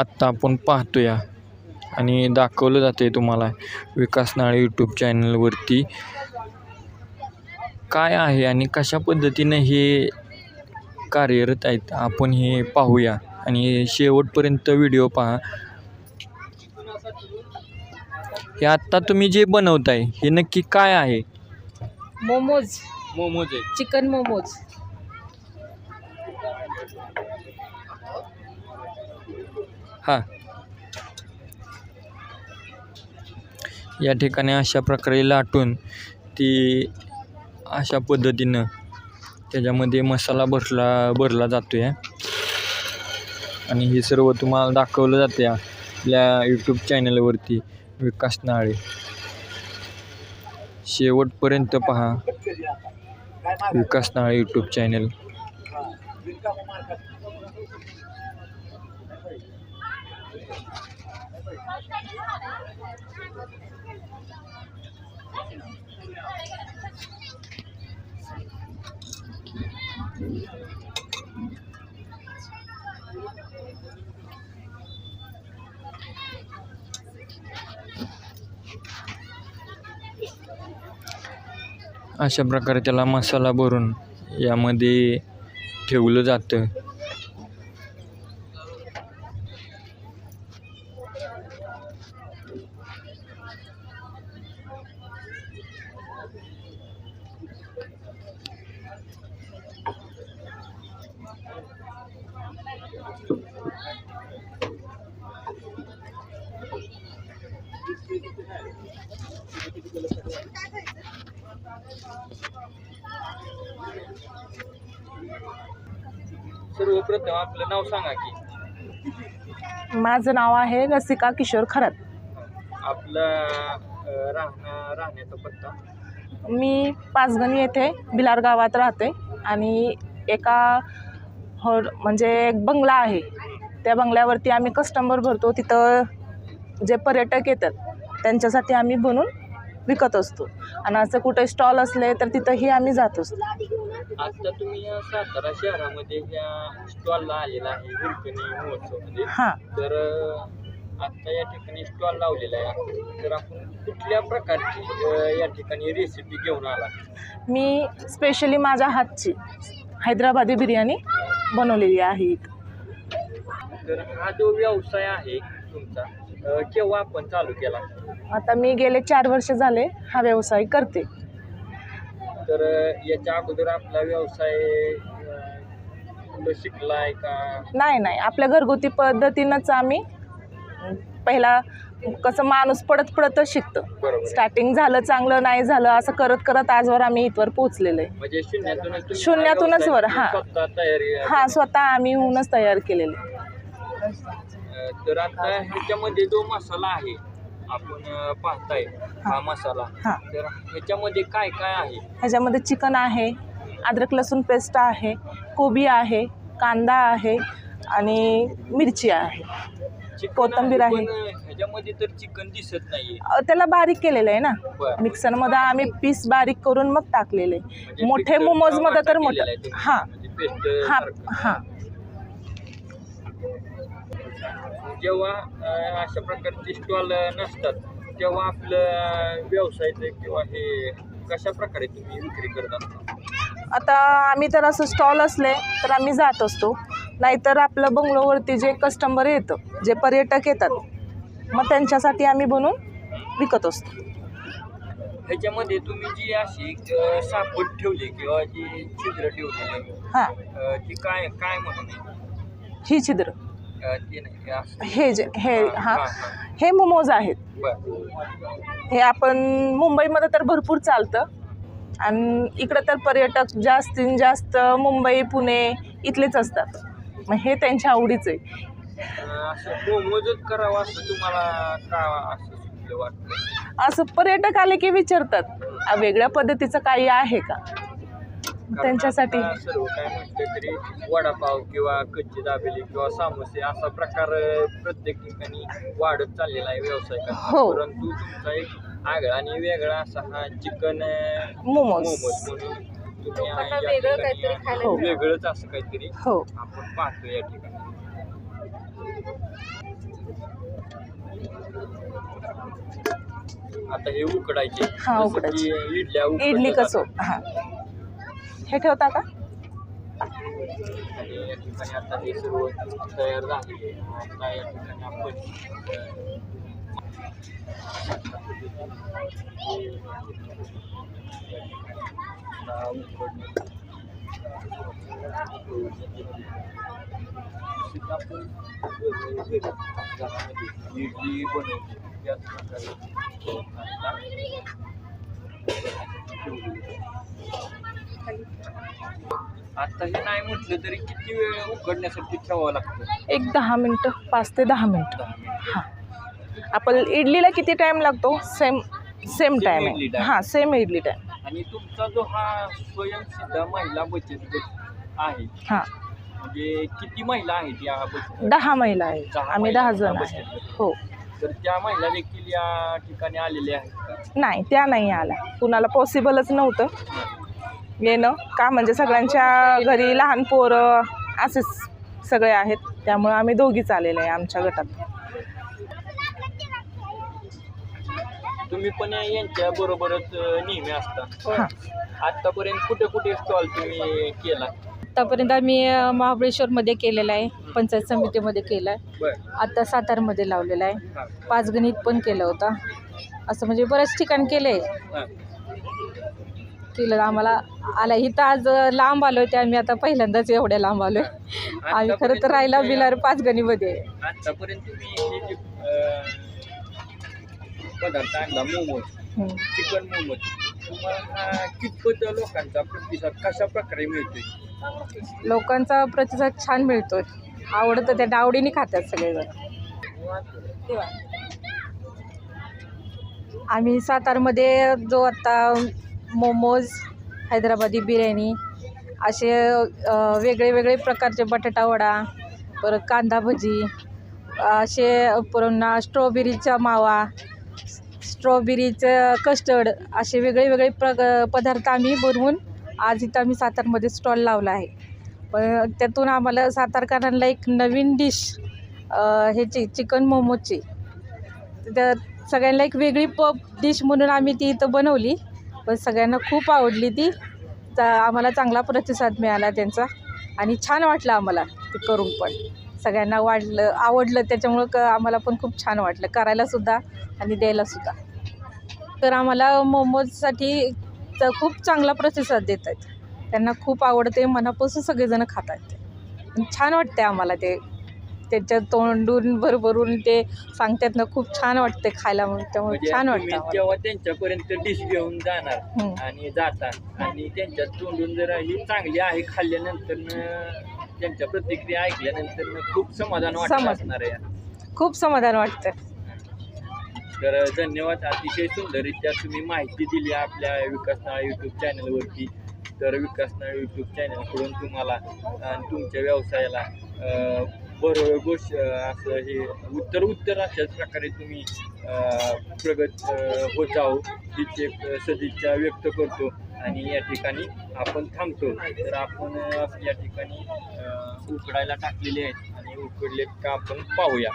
आत्ता आपण पाहतोया आणि दाखवलं जाते तुम्हाला विकास नाळे यूट्यूब चॅनलवरती काय आहे आणि कशा पद्धतीनं हे कार्यरत आहेत आपण हे पाहूया आणि शेवटपर्यंत व्हिडिओ पहा. हे आत्ता तुम्ही जे बनवताय हे नक्की काय आहे? मोमोज मोमोज आहे. चिकन मोमोज. हां, या ठिकाणी अशा प्रकारे लाटून ती अशा पद्धतीनं त्याच्यामध्ये मसाला भरला जातो आहे आणि हे सर्व तुम्हाला दाखवलं जाते आपल्या यूट्यूब चॅनलवरती विकास नाळे. शेवटपर्यंत पहा विकास नाळे यूट्यूब चॅनल. अशा प्रकारे त्याला मसाला भरून यामध्ये ठेवलं जातं. सर्वप्रथम आपलं नाव सांगा की. माझं नाव आहे रसिका किशोर खरात. आपलं राहण्याचा पत्ता. मी पाचगणी येथे भिलार गावात राहते आणि एका म्हणजे एक बंगला आहे, त्या बंगल्यावरती आम्ही कस्टमर भरतो. तिथं जे पर्यटक येतात त्यांच्यासाठी आम्ही बनवून विकत असतो आणि असं कुठे स्टॉल असले तर तिथंही आम्ही जात असतो. आता तुम्ही या सातारा शहरामध्ये या स्टॉलला आलेला आहे हिरकणी महोत्सवमध्ये. हां, तर आता या ठिकाणी स्टॉल लावलेला आहे, तर आपण कुठल्या प्रकारची या ठिकाणी रेसिपी घेऊन आला? मी स्पेशली माझ्या हातची हैदराबादी बिर्याणी बनवलेली आहे. तर हा जो व्यवसाय आहे तुमचा केव्हा आपण चालू केला? आता मी गेले 4 वर्ष झाले हा व्यवसाय करते. तर याच्या अगोदर आपला व्यवसाय शिकलाय का? नाही, आपल्या घरगुती पद्धतीनंच आम्ही पहिला कसं माणूस पडतच शिकतं. बरोबर. स्टार्टिंग झालं चांगलं, नाही झालं असं करत करत आजवर आम्ही इथवर पोहोचलेलो आहे. म्हणजे शून्यातूनच वर. स्वतः तयारी. हां, स्वतः आम्ही होऊनच तयार केलेले. तर आता ह्याच्यामध्ये जो मसाला आहे आपण पाहताय हा मसाला, हां, तर ह्याच्यामध्ये काय काय आहे? ह्याच्यामध्ये चिकन आहे, अद्रक लसूण पेस्ट आहे, कोबी आहे, कांदा आहे आणि मिरची आहे, कोथिंबीर आहे. ह्याच्यामध्ये तर चिकन दिसत नाहीये. त्याला बारीक केलेलं आहे ना, बरं. मिक्सरमध्ये आम्ही पीस बारीक करून मग टाकलेले. म्हणजे मोठे पेस्ट मोमोजमध्ये तर केलेला मोठं. आहे तुम्ही. हां म्हणजे पेस्ट हां सारखं. हां. जेव्हा अशा प्रकारचे स्टॉल नसतात तेव्हा आपलं व्यवसायाचं किंवा हे कशा प्रकारे तुम्ही विक्री करत असता? आता आम्ही तर असं स्टॉल असले तर आम्ही जात असतो, नाहीतर आपलं बंगलोवरती जे कस्टमर येतं, जे पर्यटक येतात, मग त्यांच्यासाठी आम्ही बनवून विकत असतो. ह्याच्यामध्ये तुम्ही जी अशी सापट ठेवली किंवा जी छिद्र ठेवलेली हां, ती काय काय म्हणून? ही छिद्र, ते नाही असं. हे हां, हे मोमोज आहेत. बरं. हे आपण मुंबईमध्ये तर भरपूर चालतं आणि इकडं तर पर्यटक जास्तीत जास्त मुंबई पुणे इथलेच असतात, मग हे त्यांच्या आवडीचं आहे. असं मोमोजच करावं असं तुम्हाला का असं सुचलं वाटतं? असं पर्यटक आले की विचारतात वेगळ्या पद्धतीचं काही आहे का, त्यांच्यासाठी. सर्व काय म्हटलं तरी वडापाव किंवा कच्ची दाबेली किंवा समोसे असा प्रकार प्रत्येक ठिकाणी वाढत चाललेला आहे व्यवसाय करताना. हो. परंतु तुमचा एक आगळा आणि वेगळा असा हा चिकन मोमोज. म्हणून तुम्ही वेगळं काहीतरी खायला. वेगळंच असं काहीतरी हो, आपण पाहतो या ठिकाणी. आता हे उकडायचे. हा, जसं उकडायचे. की इडल्या इडली उकडतात. कसं हां हे ठेवता का? आणि या ठिकाणी आता हे सर्व तयार झालेले आहे. आता या ठिकाणी आपण इडली बनवतो याच प्रकारे आता हे नाही म्हटलं तरी किती वेळ उकडण्यासाठी ठेवावं लागतं? एक 10 मिनटं, 5 ते 10 मिनटं. हां, आपण इडलीला किती टाईम लागतो? सेम टाईम इडली आहे. time. हां, सेम इडली टाईम. आणि तुमचा जो हा स्वयंसिद्धा महिला बचत गट आहे, हां, म्हणजे किती महिला आहेत या बचत 10 महिला आहेत. 10 आम्ही महिला 10 जण बचत आहे. गट. हो. तर त्या महिला देखील या ठिकाणी आलेल्या आहेत का? नाही, त्या नाही आल्या. कुणाला पॉसिबलच नव्हतं येणं का, म्हणजे सगळ्यांच्या घरी लहान पोरं असेच सगळे आहेत, त्यामुळे आम्ही दोघीच आलेले आहे आमच्या गटात. तुम्ही पण यांच्या बरोबरच नेहमी असता. हां, आतापर्यंत कुठे कुठे स्टॉल तुम्ही केला? आतापर्यंत आम्ही महाबळेश्वरमध्ये केलेला आहे, पंचायत समितीमध्ये केला आहे, बरं. आता सातारमध्ये लावलेला आहे, हां. पाचगणीत पण केलं होतं. असं म्हणजे बऱ्याच ठिकाणी केलं आहे. हां. केलं आम्हाला आला इथं आज लांब आलो आहे, ते आम्ही आता पहिल्यांदाच एवढ्या लांब आलो आहे. आम्ही खरं तर राहायला बिलार पाचगणीमध्ये आहे. आतापर्यंत तुम्ही हे जे पदार्थ आणला मोमोज, चिकन मोमोज, तुम्हाला कितपत लोकांचा प्रतिसाद कशा प्रकारे मिळतोय? लोकांचा प्रतिसाद छान मिळतोय, आवडतं, त्या आवडीने खातात सगळेजण. आम्ही सातारमध्ये जो आत्ता मोमोज, हैदराबादी बिर्याणी असे वेगळे वेगळे प्रकारचे, बटाटा वडा, परत कांदा भजी, असे पुन्हा स्ट्रॉबेरीचा मावा, स्ट्रॉबेरीचं कस्टर्ड, असे वेगळे वेगळे पदार्थ आम्ही बनवून आज इथं आम्ही सातारमध्ये स्टॉल लावला आहे. पण त्यातून आम्हाला सातारकरांना एक नवीन डिश ह्याची चिकन मोमोजची, त्या सगळ्यांना एक वेगळी डिश म्हणून आम्ही ती इथं बनवली. पण सगळ्यांना खूप आवडली ती. आम्हाला चांगला प्रतिसाद मिळाला त्यांचा आणि छान वाटलं आम्हाला ते करून. पण सगळ्यांना आवडलं, त्याच्यामुळं आम्हाला पण खूप छान वाटलं करायलासुद्धा आणि द्यायलासुद्धा. तर आम्हाला मोमोजसाठी खूप चांगला प्रतिसाद देत आहेत. त्यांना खूप आवडते, मनापासून सगळेजण खात आहेत. छान वाटते आम्हाला ते, त्याच्या तोंडून भरभरून ते सांगतात ना, खूप छान वाटते खायला, म्हणून त्यामुळे म्हणजे छान तुम्ही वाटतं. जेव्हा त्यांच्यापर्यंत डिश घेऊन जाणार आणि जाता आणि त्यांच्या तोंडून जर ही चांगली आहे खाल्ल्यानंतर, त्यांच्या प्रतिक्रिया ऐकल्यानंतर खूप समाधान वाटत असणार आहे. खूप समाधान वाटतं. तर धन्यवाद. अतिशय सुंदररित्या तुम्ही माहिती दिली आपल्या विकासनाळ यूट्यूब चॅनलवरती. तर विकासनाळ यूट्यूब चॅनलकडून तुम्हाला आणि तुमच्या व्यवसायाला बरोबर असं हे उत्तर अशाच प्रकारे तुम्ही प्रगत होत जाओ हीच एक सदिच्छा व्यक्त करतो. आणि या ठिकाणी आपण थांबतो. तर आपण या ठिकाणी उकडायला टाकलेले आहेत आणि उकडले का आपण पाहूया.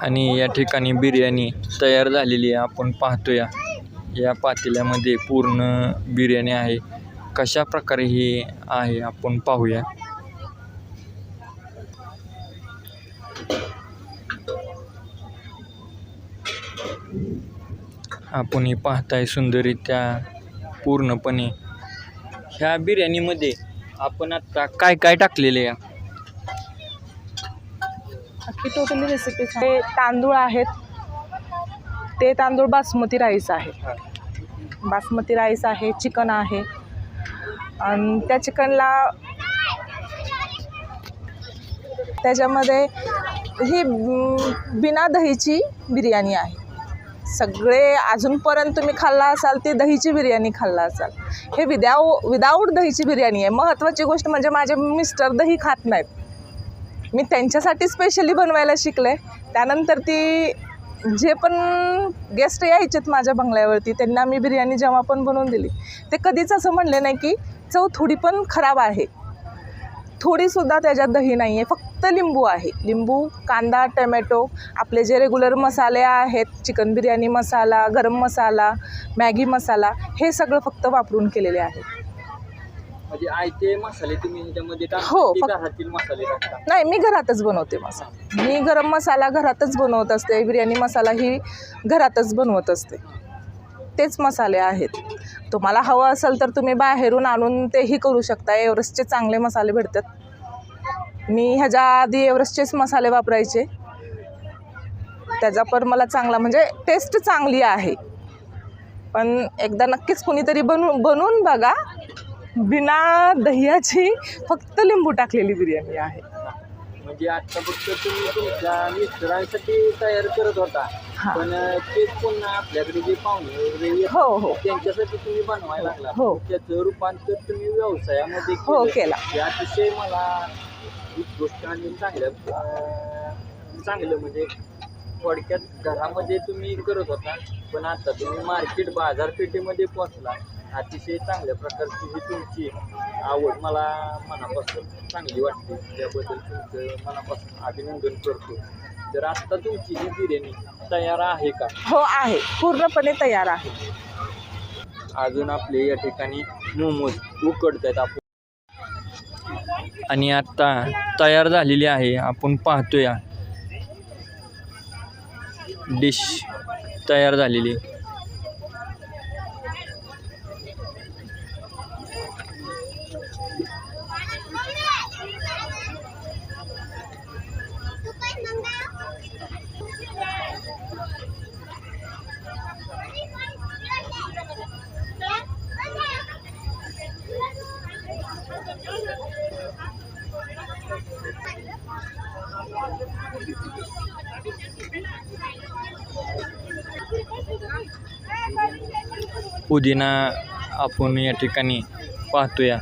आणि या ठिकाणी बिर्याणी तयार झालेली आहे, आपण पाहतोया. या पातेल्यामध्ये पूर्ण बिर्याणी आहे. कशा प्रकारे ही आहे आपण पाहूया. आपण ही पाहताय सुंदररित्या पूर्णपणे. ह्या बिर्याणीमध्ये आपण आता काय काय टाकलेले आहे? अख्खी टोटली रेसिपी. ते तांदूळ आहेत, ते तांदूळ बासमती राईस आहे. बासमती राईस आहे, चिकन आहे. आणि त्या चिकनला त्याच्यामध्ये ही बिना दहीची बिर्याणी आहे. सगळे अजूनपर्यंत तुम्ही खाल्ला असाल ती दहीची बिर्याणी खाल्ला असाल. हे विदाऊट दहीची बिर्याणी आहे. महत्त्वाची गोष्ट म्हणजे माझे मिस्टर दही खात नाहीत. मी त्यांच्यासाठी स्पेशली बनवायला शिकले. त्यानंतर ती जे पण गेस्ट यायचेत माझ्या बंगल्यावरती, त्यांना मी बिर्याणी जेव्हा पण बनवून दिली, ते कधीच असं म्हणले नाही की चव थोडी पण खराब आहे. थोडीसुद्धा त्याच्यात दही नाही आहे, फक्त लिंबू आहे. लिंबू, कांदा, टमॅटो, आपले जे रेग्युलर मसाले आहेत, चिकन बिर्याणी मसाला, गरम मसाला, मॅगी मसाला, हे सगळं फक्त वापरून केलेले आहे. म्हणजे आयते मसाले तुम्ही ह्याच्यामध्ये हो, टाकता की घरातील मसाले टाकता? नाही, मी घरातच बनवते मसाला. मी गरम मसाला घरातच बनवत असते, बिर्याणी मसाला ही घरातच बनवत असते. तेच मसाले आहेत. तुम्हाला हवं असेल तर तुम्ही बाहेरून आणून तेही करू शकता. एव्हरेस्टचे चांगले मसाले भेटतात. मी ह्याच्या आधी एव्हरेस्टचेच मसाले वापरायचे, त्याचा पण मला चांगला म्हणजे टेस्ट चांगली आहे. पण एकदा नक्कीच कुणीतरी बनवून बघा. बिना दह्याची फक्त लिंबू टाकलेली बिर्याणी आहे. म्हणजे आता फक्त तुम्ही तुमच्या मिस्टरांसाठी तयार करत होता, हां. पण ते पुन्हा आपल्याकडे जे पाहुणे वगैरे येतात, हो हो त्यांच्यासाठी तुम्ही बनवायला लागला. हो. त्याचं रूपांतर तुम्ही व्यवसायामध्ये हो, केला. हे अतिशय मला एक गोष्ट आणि चांगलं म्हणजे थोडक्यात घरामध्ये तुम्ही करत होता, पण आता तुम्ही मार्केट बाजारपेठेमध्ये पोहोचला. अतिशय चांगल्या प्रकारची ही तुमची आवड मला मनापासून चांगली वाटते. त्याबद्दल तुमचं मनापासून अभिनंदन करतो. तर आत्ता तुमची ही बिर्याणी तयार आहे का? हो, आहे, पूर्णपणे तयार आहे. अजून आपले या ठिकाणी मोमोज उकडत आहेत आपण, आणि आत्ता तयार झालेली आहे. आपण पाहतोया डिश तयार झालेली. पुदिना आपण या ठिकाणी पाहतोया.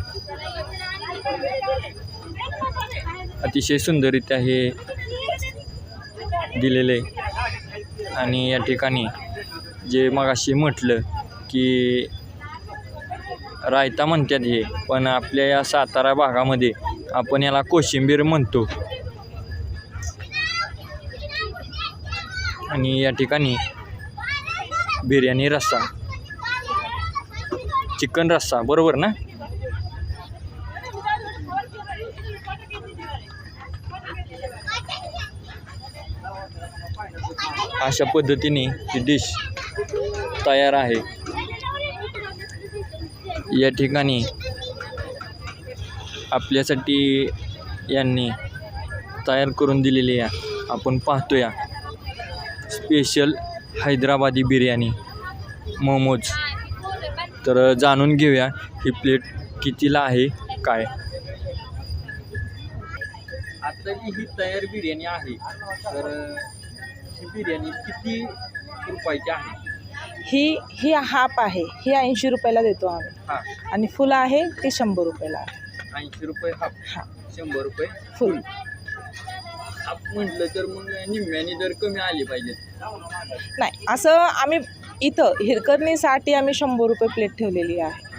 अतिशय सुंदररित्या हे दिलेले आहे. आणि या ठिकाणी जे मगाशी म्हटलं की रायता म्हणतात हे, पण आपल्या या सातारा भागामध्ये आपण याला कोशिंबीर म्हणतो. आणि या ठिकाणी बिर्याणी रस्सा, चिकन रस्सा, बरोबर ना? अशा पद्धतीने ही डिश तयार आहे. या ठिकाणी आपल्यासाठी यांनी तयार करून दिलेली आहे. आपण पाहतोया स्पेशल हैदराबादी बिर्याणी मोमोज. तर जाणून घेऊया ही प्लेट कितीला आहे काय. आता ही तयार बिर्याणी आहे, तर ही बिर्याणी किती रुपयाची आहे? ही हाफ आहे, ही 80 रुपयाला देतो आम्ही. हां, आणि फुल आहे ती 100 रुपयाला आहे. 80 रुपये हाफ, हां, 100 रुपये फुल. हाफ म्हटलं तर मग निम्म्याने दर कमी आली पाहिजे. नाही, असं आम्ही इथं हिरकणीसाठी आम्ही 100 रुपये प्लेट ठेवलेली आहे.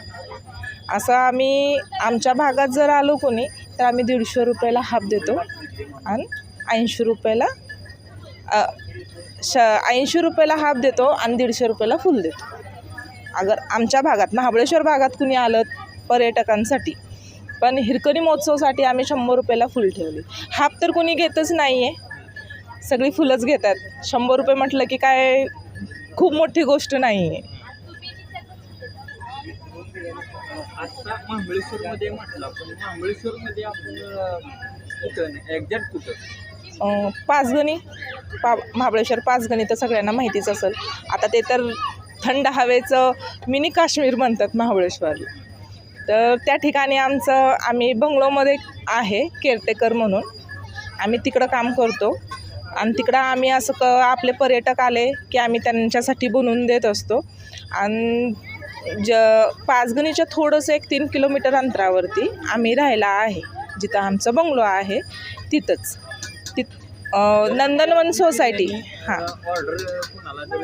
असं आम्ही आमच्या भागात जर आलो कोणी तर आम्ही 150 रुपयाला हाफ देतो आणि 80 रुपयाला 80 रुपयाला हाफ देतो आणि 150 रुपयाला फुल देतो. अगर आमच्या भागात महाबळेश्वर भागात कुणी आलं पर्यटकांसाठी, पण हिरकणी महोत्सवसाठी आम्ही 100 रुपयाला फुल ठेवली. हाफ तर कोणी घेतच नाही आहे, सगळी फुलच घेतात. 100 रुपये म्हटलं की काय खूप मोठी गोष्ट नाही आहे. आता महाबळेश्वरमध्ये म्हटलं, पण महाबळेश्वरमध्ये आपण कुठं एक्झॅक्ट कुठं? पाचगणी, महाबळेश्वर पाचगणी तर सगळ्यांना माहितीच असेल. आता ते तर थंड हवेचं मिनी काश्मीर म्हणतात महाबळेश्वरला. तर त्या ठिकाणी आम्ही बंगलोमध्ये आहे केअरटेकर म्हणून. आम्ही तिकडं काम करतो आणि तिकडं आम्ही असं आपले पर्यटक आले की आम्ही त्यांच्यासाठी बनवून देत असतो. आणि पाचगणीच्या थोडंसं 1-3 किलोमीटर अंतरावरती आम्ही राहायला आहे, जिथं आमचं बंगलो आहे तिथंच. नंदनवन सोसायटी. हां ऑर्डर कुणाला जर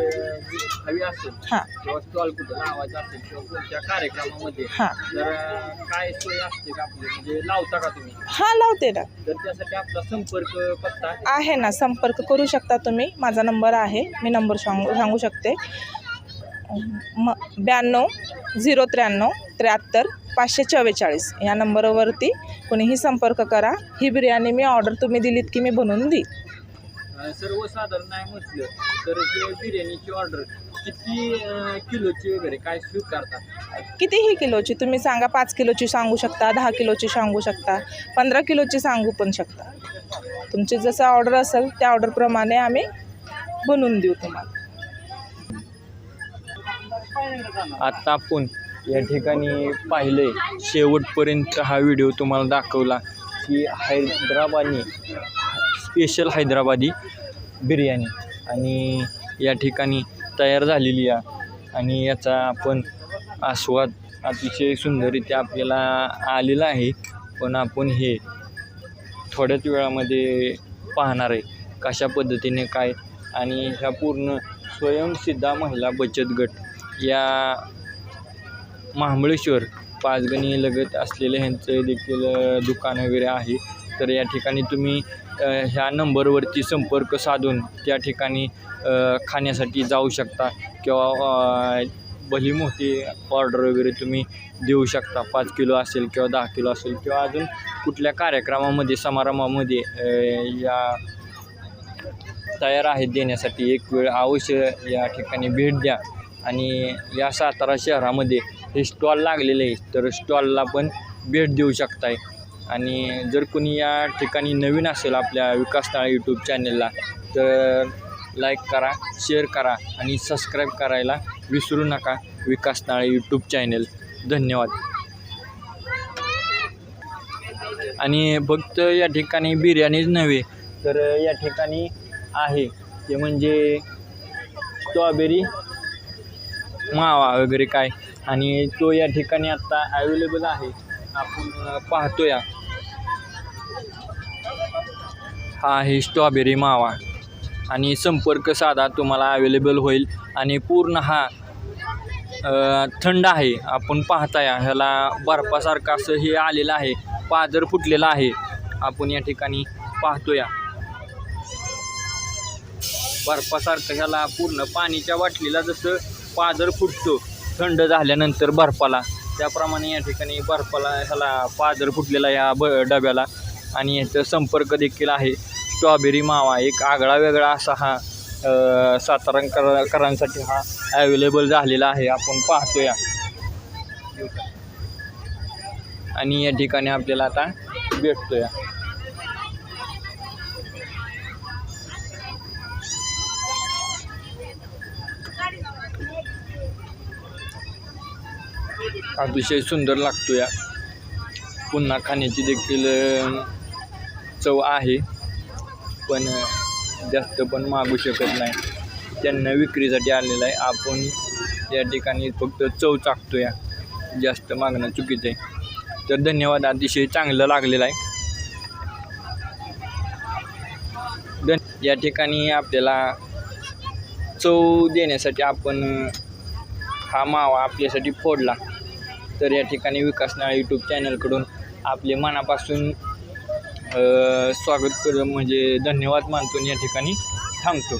हवी असेल हां किंवा स्टॉल कुठं लावायचा असेल किंवा कोणत्या कार्यक्रमामध्ये हां तर काय सोय असते का आपली, म्हणजे लावता का तुम्ही? हां लावते ना. तर त्यासाठी आपला संपर्क पत्ता आहे ना, संपर्क करू शकता तुम्ही. माझा नंबर आहे, मी नंबर सांगू शकते. 92 093 73 544 या नंबरवरती कोणीही संपर्क करा. ही बिर्याणी मी ऑर्डर तुम्ही दिलीत की मी बनवून देईल. सर्वसाधारण नाही म्हटलं तर हे बिर्याणीची ऑर्डर किती किलोची वगैरे काय स्वीकारता? कितीही किलोची तुम्ही सांगा. 5 किलोची सांगू शकता, 10 किलोची सांगू शकता, 15 किलोची सांगू पण शकता. तुमची जसं ऑर्डर असेल त्या ऑर्डरप्रमाणे आम्ही बनवून देऊ तुम्हाला. आता आपण या ठिकाणी पाहिलंय, शेवटपर्यंत हा व्हिडिओ तुम्हाला दाखवला की हैदराबादी स्पेशल हैदराबादी बिर्याणी आणि या ठिकाणी तयार झालेली आहे आणि याचा आपण आस्वाद अतिशय सुंदररित्या आपल्याला आलेला आहे. पण आपण हे थोड्याच वेळामध्ये पाहणार आहे कशा पद्धतीने काय. आणि ह्या पूर्ण स्वयंसिद्धा महिला बचत गट या महाबळेश्वर पाचगणी लगत असलेले ह्यांचं देखील दुकान वगैरे आहे. तर या ठिकाणी तुम्ही ह्या नंबरवरती संपर्क साधून त्या ठिकाणी खाण्यासाठी जाऊ शकता किंवा भली मोठी ऑर्डर वगैरे तुम्ही देऊ शकता. 5 किलो असेल किंवा 10 किलो असेल किंवा अजून कुठल्या कार्यक्रमामध्ये समारंभामध्ये या तयार आहेत देण्यासाठी. एक वेळ अवश्य या ठिकाणी भेट द्या. आणि या सातारा शहरामध्ये हे स्टॉल लागलेले आहे, तर स्टॉलला पण भेट देऊ शकताय. आणि जर कोणी या ठिकाणी नवीन असेल आपल्या विकास नाळे यूट्यूब चॅनलला तर लाईक करा, शेअर करा आणि सबस्क्राईब करायला विसरू नका विकास नाळे यूट्यूब चॅनल. धन्यवाद. आणि फक्त या ठिकाणी बिर्याणीच नव्हे तर या ठिकाणी आहे ते म्हणजे स्ट्रॉबेरी मावा वगैरे काय, आणि तो या ठिकाणी आत्ता अवेलेबल आहे. आपण पाहतोय हा आहे स्ट्रॉबेरी मावा आणि संपर्क साधा तुम्हाला अवेलेबल होईल. आणि पूर्ण हा थंड आहे. आपण पाहताय ह्याला बर्फासारखं असं हे आलेलं आहे, पाजर फुटलेला आहे. आपण या ठिकाणी पाहतोय बर्फासारखं ह्याला पूर्ण पाणीच्या बाटलीला जसं पाजर फुटतो थंड झाल्यानंतर बर्फाला, त्याप्रमाणे या ठिकाणी बर्फाला ह्याला पाजर फुटलेला या डब्याला. आणि याचा संपर्क देखील आहे. स्ट्रॉबेरी मावा एक आगळा वेगळा असा हा साताराकरांसाठी हा अवेलेबल झालेला आहे. आपण पाहतोय आणि या ठिकाणी आपल्याला आता भेटतोय. अतिशय सुंदर लागतो या. पुन्हा खाण्याची देखील चव आहे, पण जास्त पण मागू शकत नाही. त्यांना विक्रीसाठी आलेलं आहे. आपण या ठिकाणी फक्त चव चाकतो या, जास्त मागणं चुकीचं आहे. तर धन्यवाद. अतिशय चांगलं लागलेलं आहे. या ठिकाणी आपल्याला चव देण्यासाठी आपण हा मावा आपल्यासाठी फोडला. तर या ठिकाणी विकास नाळे यूट्यूब चॅनलकडून आपले मनापासून स्वागत म्हणजे धन्यवाद मानतो या ठिकाणी थांबतो.